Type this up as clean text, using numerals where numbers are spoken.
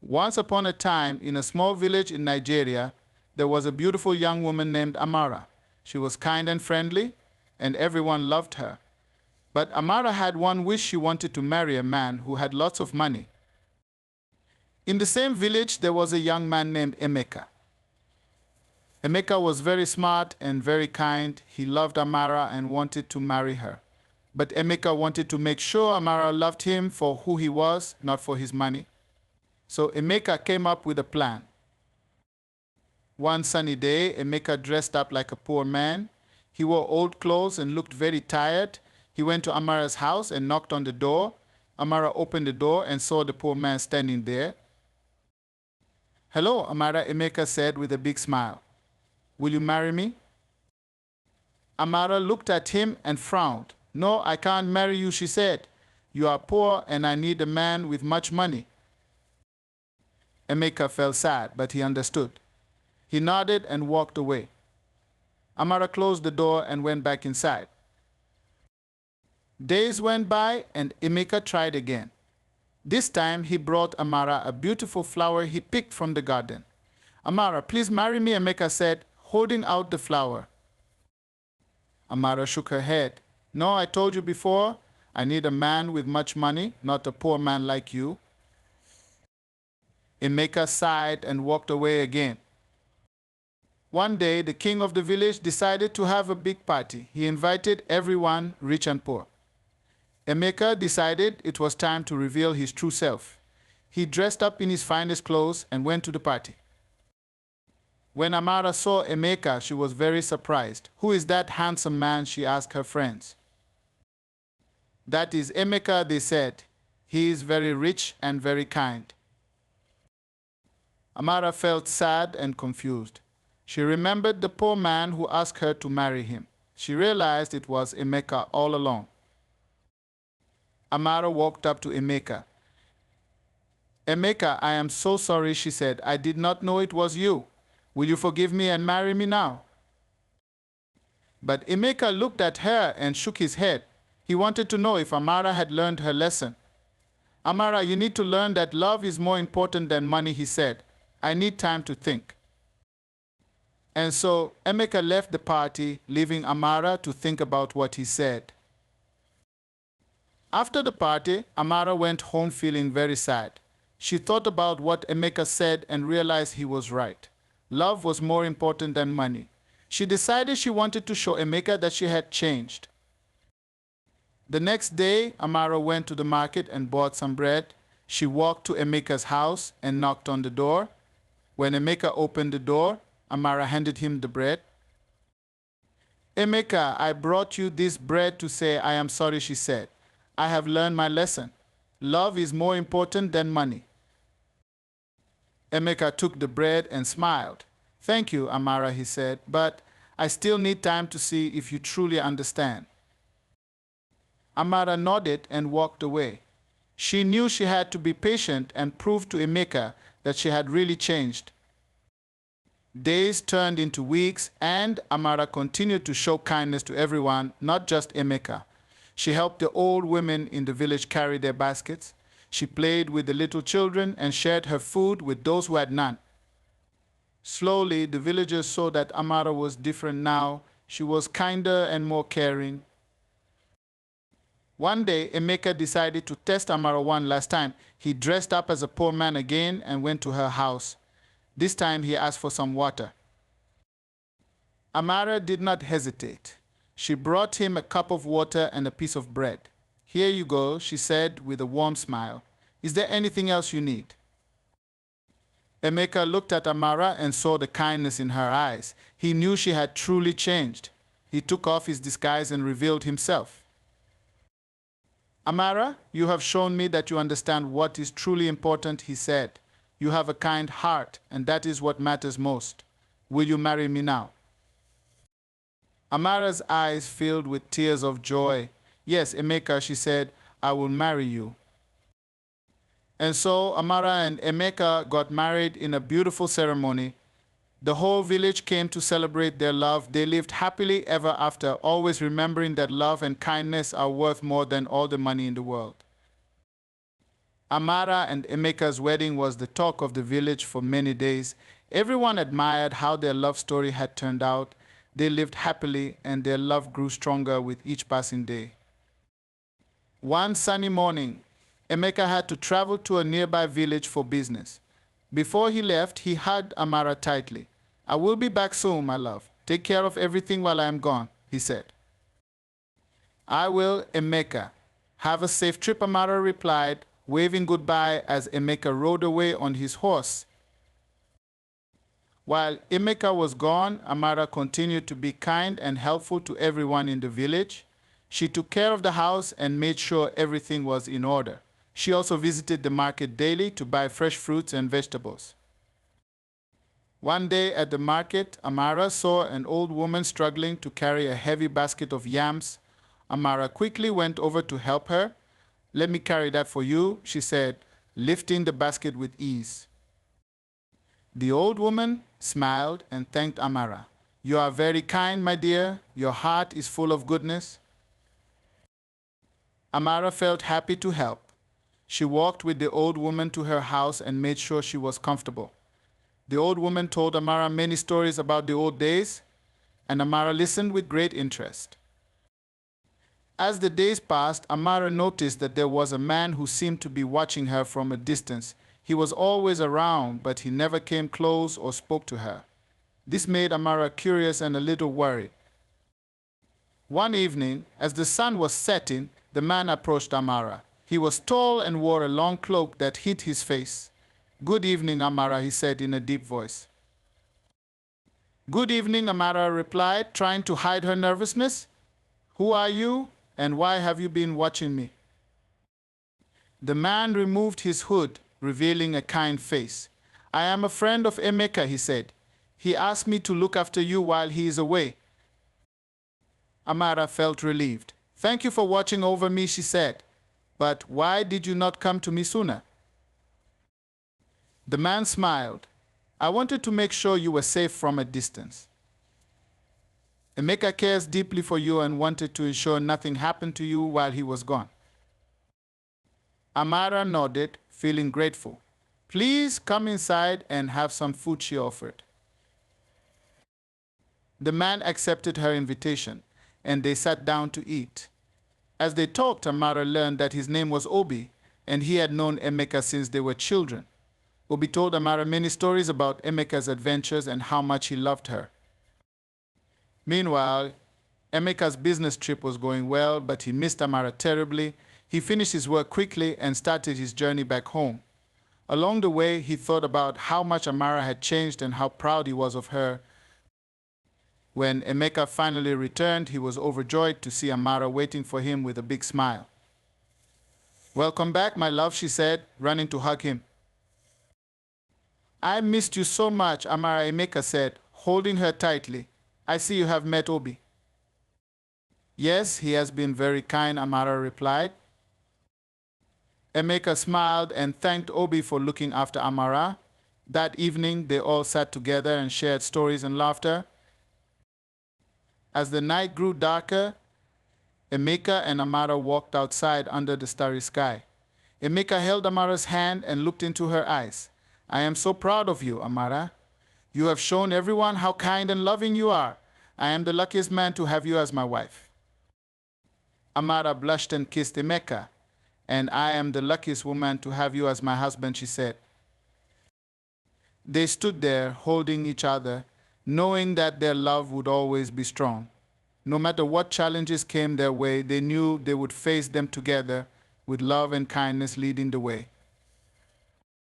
Once upon a time, in a small village in Nigeria, there was a beautiful young woman named Amara. She was kind and friendly, and everyone loved her. But Amara had one wish: she wanted to marry a man who had lots of money. In the same village, there was a young man named Emeka. Emeka was very smart and very kind. He loved Amara and wanted to marry her. But Emeka wanted to make sure Amara loved him for who he was, not for his money. So Emeka came up with a plan. One sunny day, Emeka dressed up like a poor man. He wore old clothes and looked very tired. He went to Amara's house and knocked on the door. Amara opened the door and saw the poor man standing there. "Hello, Amara," Emeka said with a big smile. "Will you marry me?" Amara looked at him and frowned. "No, I can't marry you," she said. "You are poor and I need a man with much money." Emeka felt sad, but he understood. He nodded and walked away. Amara closed the door and went back inside. Days went by and Emeka tried again. This time he brought Amara a beautiful flower he picked from the garden. "Amara, please marry me," Emeka said, holding out the flower. Amara shook her head. "No, I told you before, I need a man with much money, not a poor man like you." Emeka sighed and walked away again. One day, the king of the village decided to have a big party. He invited everyone, rich and poor. Emeka decided it was time to reveal his true self. He dressed up in his finest clothes and went to the party. When Amara saw Emeka, she was very surprised. "Who is that handsome man?" she asked her friends. "That is Emeka," they said. "He is very rich and very kind." Amara felt sad and confused. She remembered the poor man who asked her to marry him. She realized it was Emeka all along. Amara walked up to Emeka. "Emeka, I am so sorry," she said. "I did not know it was you. Will you forgive me and marry me now?" But Emeka looked at her and shook his head. He wanted to know if Amara had learned her lesson. "Amara, you need to learn that love is more important than money," he said. "I need time to think." And so Emeka left the party, leaving Amara to think about what he said. After the party, Amara went home feeling very sad. She thought about what Emeka said and realized he was right. Love was more important than money. She decided she wanted to show Emeka that she had changed. The next day, Amara went to the market and bought some bread. She walked to Emeka's house and knocked on the door. When Emeka opened the door, Amara handed him the bread. "Emeka, I brought you this bread to say I am sorry," she said. "I have learned my lesson. Love is more important than money." Emeka took the bread and smiled. "Thank you, Amara," he said, "but I still need time to see if you truly understand." Amara nodded and walked away. She knew she had to be patient and prove to Emeka that she had really changed. Days turned into weeks, and Amara continued to show kindness to everyone, not just Emeka. She helped the old women in the village carry their baskets. She played with the little children and shared her food with those who had none. Slowly, the villagers saw that Amara was different now. She was kinder and more caring. One day, Emeka decided to test Amara one last time. He dressed up as a poor man again and went to her house. This time he asked for some water. Amara did not hesitate. She brought him a cup of water and a piece of bread. "Here you go," she said with a warm smile. "Is there anything else you need?" Emeka looked at Amara and saw the kindness in her eyes. He knew she had truly changed. He took off his disguise and revealed himself. "Amara, you have shown me that you understand what is truly important," he said. "You have a kind heart, and that is what matters most. Will you marry me now?" Amara's eyes filled with tears of joy. "Yes, Emeka," she said, "I will marry you." And so Amara and Emeka got married in a beautiful ceremony. The whole village came to celebrate their love. They lived happily ever after, always remembering that love and kindness are worth more than all the money in the world. Amara and Emeka's wedding was the talk of the village for many days. Everyone admired how their love story had turned out. They lived happily, and their love grew stronger with each passing day. One sunny morning, Emeka had to travel to a nearby village for business. Before he left, he hugged Amara tightly. "I will be back soon, my love. Take care of everything while I am gone," he said. "I will, Emeka. Have a safe trip," Amara replied, waving goodbye as Emeka rode away on his horse. While Emeka was gone, Amara continued to be kind and helpful to everyone in the village. She took care of the house and made sure everything was in order. She also visited the market daily to buy fresh fruits and vegetables. One day at the market, Amara saw an old woman struggling to carry a heavy basket of yams. Amara quickly went over to help her. "Let me carry that for you," she said, lifting the basket with ease. The old woman smiled and thanked Amara. "You are very kind, my dear. Your heart is full of goodness." Amara felt happy to help. She walked with the old woman to her house and made sure she was comfortable. The old woman told Amara many stories about the old days, and Amara listened with great interest. As the days passed, Amara noticed that there was a man who seemed to be watching her from a distance. He was always around, but he never came close or spoke to her. This made Amara curious and a little worried. One evening, as the sun was setting, the man approached Amara. He was tall and wore a long cloak that hid his face. "Good evening, Amara," he said in a deep voice. "Good evening," Amara replied, trying to hide her nervousness. "Who are you, and why have you been watching me?" The man removed his hood, revealing a kind face. "I am a friend of Emeka," he said. "He asked me to look after you while he is away." Amara felt relieved. "Thank you for watching over me," she said. "But why did you not come to me sooner?" The man smiled. "I wanted to make sure you were safe from a distance. Emeka cares deeply for you and wanted to ensure nothing happened to you while he was gone." Amara nodded, feeling grateful. "Please come inside and have some food," she offered. The man accepted her invitation, and they sat down to eat. As they talked, Amara learned that his name was Obi, and he had known Emeka since they were children. Obi told Amara many stories about Emeka's adventures and how much he loved her. Meanwhile, Emeka's business trip was going well, but he missed Amara terribly. He finished his work quickly and started his journey back home. Along the way, he thought about how much Amara had changed and how proud he was of her. When Emeka finally returned, he was overjoyed to see Amara waiting for him with a big smile. "Welcome back, my love," she said, running to hug him. "I missed you so much," Amara, Emeka said, holding her tightly. "I see you have met Obi." "Yes, he has been very kind," Amara replied. Emeka smiled and thanked Obi for looking after Amara. That evening, they all sat together and shared stories and laughter. As the night grew darker, Emeka and Amara walked outside under the starry sky. Emeka held Amara's hand and looked into her eyes. "I am so proud of you, Amara. You have shown everyone how kind and loving you are. I am the luckiest man to have you as my wife." Amara blushed and kissed Emeka. "And I am the luckiest woman to have you as my husband," she said. They stood there holding each other, knowing that their love would always be strong. No matter what challenges came their way, they knew they would face them together with love and kindness leading the way.